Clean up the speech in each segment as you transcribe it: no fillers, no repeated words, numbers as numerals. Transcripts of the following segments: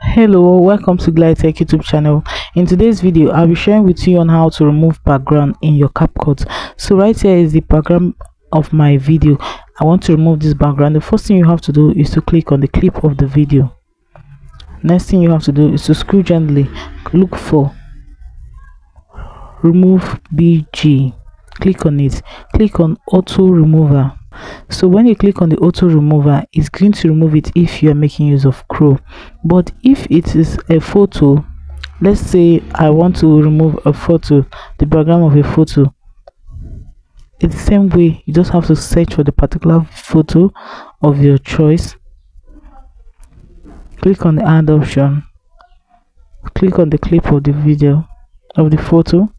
Hello, welcome to Glide Tech YouTube channel. In today's video, I'll be sharing with you on how to remove background in your CapCut. So right here is the background of my video. I want to remove this background. The first thing you have to do is to click on the clip of the video. Next thing you have to do is to scroll gently, look for remove BG, click on it, click on auto remover. So when you click on the auto remover, it's going to remove it if you are making use of Chrome. But if it is a photo, let's say I want to remove a photo, the background of a photo, it's the same way. You just have to search for the particular photo of your choice, click on the add option, click on the clip of the video of the photo,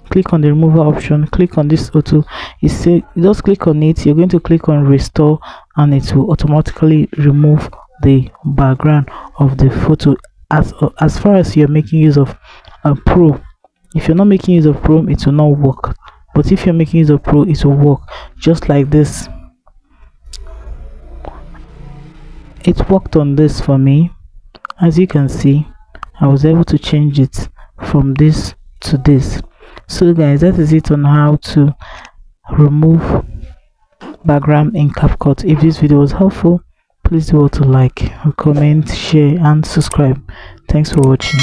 click on the remover option, click on this auto. You say just click on it, you're going to click on restore and it will automatically remove the background of the photo as far as you're making use of Pro. If you're not making use of Pro, it will not work, but if you're making use of Pro, it will work just like this. It worked on this for me. As you can see, I was able to change it from this to this. So guys, that is it on how to remove background in CapCut. If this video was helpful, please do to like, comment, share and subscribe. Thanks for watching.